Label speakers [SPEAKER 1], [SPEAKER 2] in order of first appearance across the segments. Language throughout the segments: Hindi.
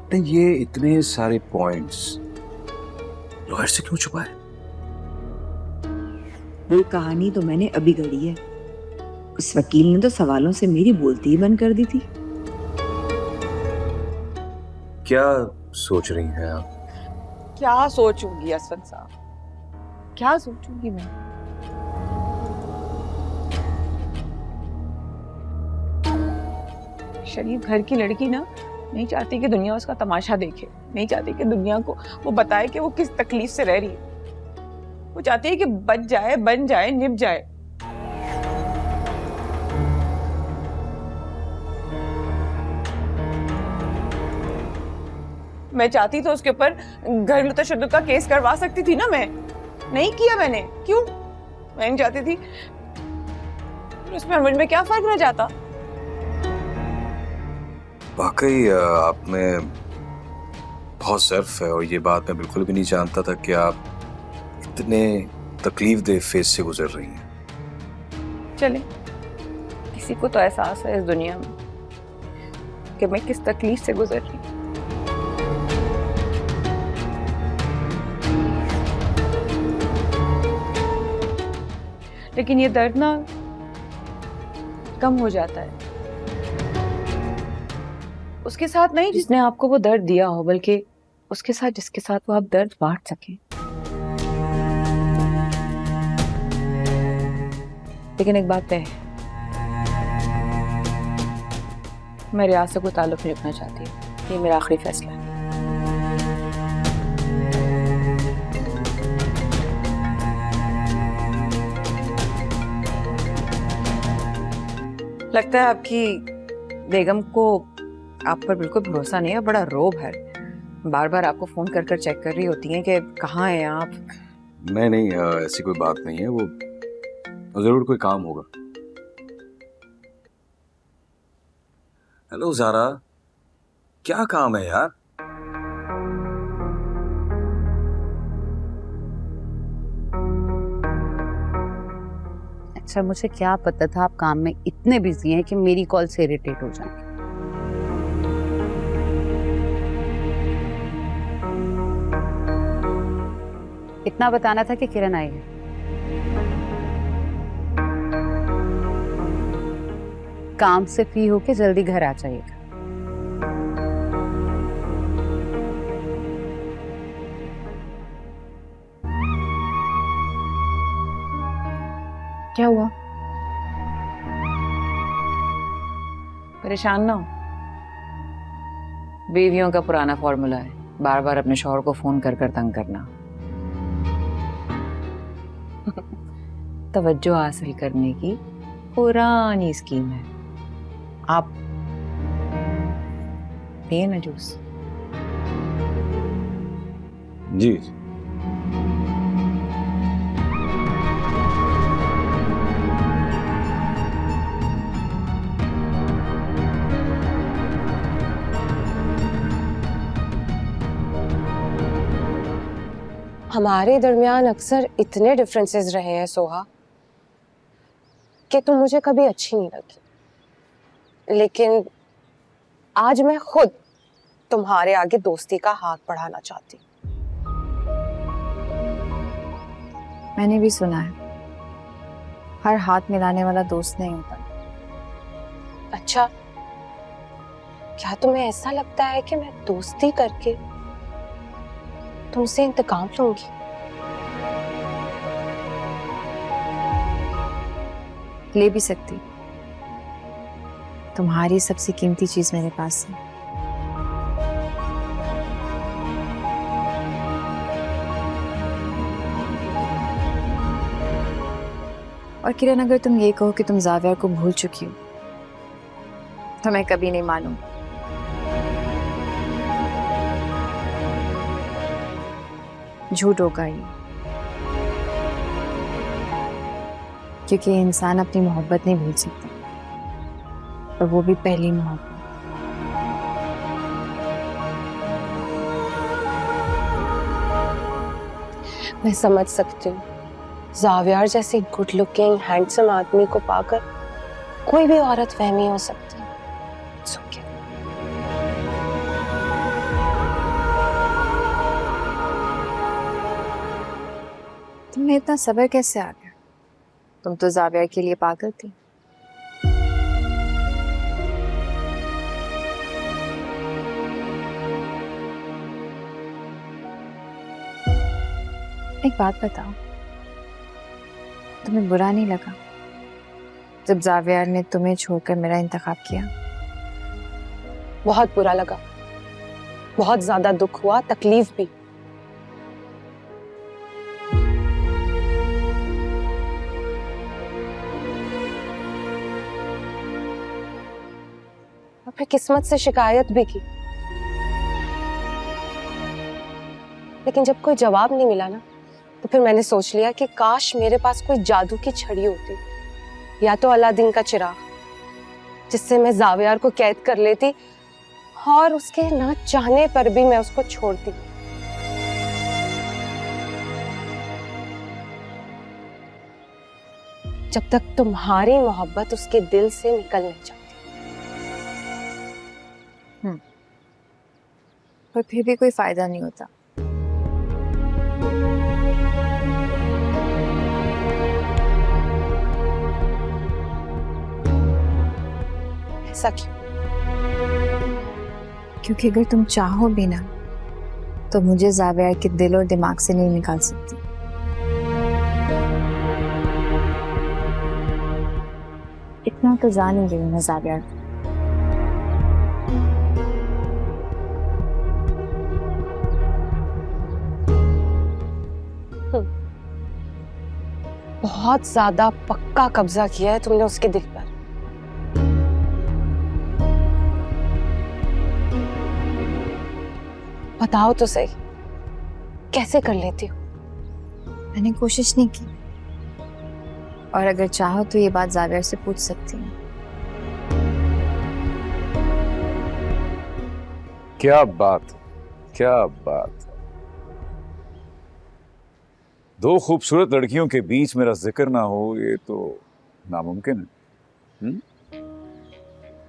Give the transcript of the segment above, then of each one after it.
[SPEAKER 1] आपने ये इतने सारे पॉइंट्स लॉयर से क्यों छुपाए?
[SPEAKER 2] वो कहानी तो मैंने अभी गढ़ी है। उस वकील ने तो सवालों से मेरी बोलती ही बंद कर दी थी।
[SPEAKER 1] क्या सोच रही हैं आप?
[SPEAKER 3] क्या सोचूंगी असफन साहब, क्या सोचूंगी मैं? शरीफ घर की लड़की ना नहीं चाहती कि दुनिया उसका तमाशा देखे, नहीं चाहती कि दुनिया को वो बताए कि वो किस तकलीफ से रह रही है। वो चाहती है कि बच जाए, बन जाए, निभ जाए। मैं चाहती तो उसके ऊपर घरेलू तशद्दुद का केस करवा सकती थी ना। मैं नहीं किया, मैंने क्यों? मैं नहीं चाहती थी, उसमें मुझ में क्या फर्क रह जाता?
[SPEAKER 1] वाकई आप में बहुत ज़र्फ है और ये बात मैं बिल्कुल भी नहीं जानता था कि आप इतने तकलीफदेह फेज से गुजर रही हैं।
[SPEAKER 3] चले, किसी को तो एहसास है इस दुनिया में कि मैं किस तकलीफ से गुजर रही हूँ। लेकिन ये दर्द ना कम हो जाता है उसके साथ नहीं जिसने आपको वो दर्द दिया हो, बल्कि उसके साथ जिसके साथ वो आप दर्द बांट सकें। लेकिन एक बात है, मैं रियाज से कोई ताल्लुक नहीं रखना चाहती। ये मेरा आखिरी फैसला है। लगता है आपकी बेगम को आप पर बिल्कुल भरोसा नहीं है, बड़ा रोब है। बार बार आपको फोन कर कर चेक कर रही होती हैं कि कहाँ हैं आप।
[SPEAKER 1] नहीं, ऐसी कोई बात नहीं है। वो जरूर कोई काम होगा। हेलो ज़ारा, क्या काम है यार?
[SPEAKER 4] अच्छा, मुझे क्या पता था आप काम में इतने बिजी हैं कि मेरी कॉल से इरिटेट हो जाएंगे। इतना बताना था कि किरण आई है। काम से फ्री होके जल्दी घर आ जाइएगा।
[SPEAKER 3] क्या हुआ? परेशान ना हो। बीवियों का पुराना फॉर्मूला है, बार बार अपने शौहर को फोन कर कर तंग करना। तवज्जो हासिल करने की पुरानी स्कीम है। आप पिए ना जूस।
[SPEAKER 1] जी।
[SPEAKER 5] हमारे दरमियान अक्सर इतने डिफरेंसेस रहे हैं सोहा कि तुम मुझे कभी अच्छी नहीं लगी, लेकिन आज मैं खुद तुम्हारे आगे दोस्ती का हाथ बढ़ाना चाहती हूँ।
[SPEAKER 6] मैंने भी सुना है, हर हाथ मिलाने वाला दोस्त नहीं होता।
[SPEAKER 5] अच्छा, क्या तुम्हें ऐसा लगता है कि मैं दोस्ती करके तुमसे इंतकाम लूंगी?
[SPEAKER 6] ले भी सकती, तुम्हारी सबसे कीमती चीज मेरे पास है। और किरण, अगर तुम ये कहो कि तुम जाविया को भूल चुकी हो तो मैं कभी नहीं मानूंगी। झूठ होगा ये, क्योंकि इंसान अपनी मोहब्बत नहीं भूल सकता, और वो भी पहली मोहब्बत।
[SPEAKER 5] मैं समझ सकती हूँ, जावियार जैसे गुड लुकिंग हैंडसम आदमी को पाकर कोई भी औरत वहमी हो सकती है। It's okay.
[SPEAKER 6] तुम्हें इतना सब्र कैसे आ गया? तुम तो जाविया के लिए पागल थी। एक बात बताओ, तुम्हें बुरा नहीं लगा जब जाविया ने तुम्हें छोड़कर मेरा इंतखाब किया?
[SPEAKER 5] बहुत बुरा लगा, बहुत ज्यादा दुख हुआ, तकलीफ भी। और फिर किस्मत से शिकायत भी की, लेकिन जब कोई जवाब नहीं मिला ना, तो फिर मैंने सोच लिया कि काश मेरे पास कोई जादू की छड़ी होती, या तो अलादीन का चिराग, जिससे मैं जावियार को कैद कर लेती और उसके ना चाहने पर भी मैं उसको छोड़ती। जब तक तुम्हारी मोहब्बत उसके दिल से निकल नहीं जाती।
[SPEAKER 6] पर फिर भी कोई फायदा नहीं होता।
[SPEAKER 5] ऐसा क्यों?
[SPEAKER 6] क्योंकि अगर तुम चाहो भी ना, तो मुझे जाविया के दिल और दिमाग से नहीं निकाल सकती। इतना तो जान ही गई मैं जाविया।
[SPEAKER 5] बहुत ज्यादा पक्का कब्जा किया है तुमने उसके दिल पर। बताओ तो सही, कैसे कर लेती हो?
[SPEAKER 6] मैंने कोशिश नहीं की, और अगर चाहो तो ये बात जाविया से पूछ सकती हूँ।
[SPEAKER 7] क्या बात, क्या बात। दो खूबसूरत लड़कियों के बीच मेरा जिक्र ना हो, ये तो नामुमकिन है।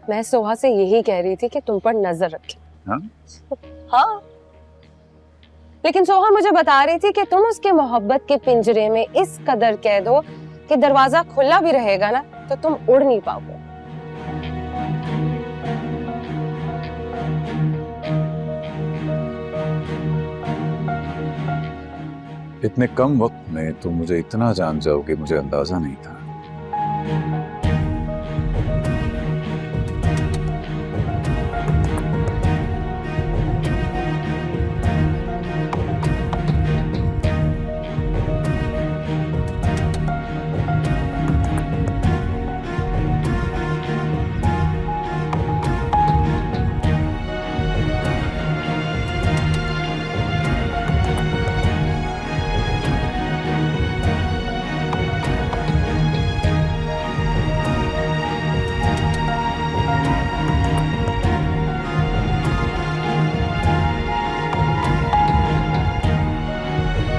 [SPEAKER 5] मैं सोहा से यही कह रही थी कि तुम पर नजर रखे।
[SPEAKER 7] हाँ?
[SPEAKER 5] हाँ, लेकिन सोहा मुझे बता रही थी कि तुम उसके मोहब्बत के पिंजरे में इस कदर कैद हो कि दरवाजा खुला भी रहेगा ना तो तुम उड़ नहीं पाओगे।
[SPEAKER 7] इतने कम वक्त में तुम मुझे इतना जान जाओगे, मुझे अंदाजा नहीं था।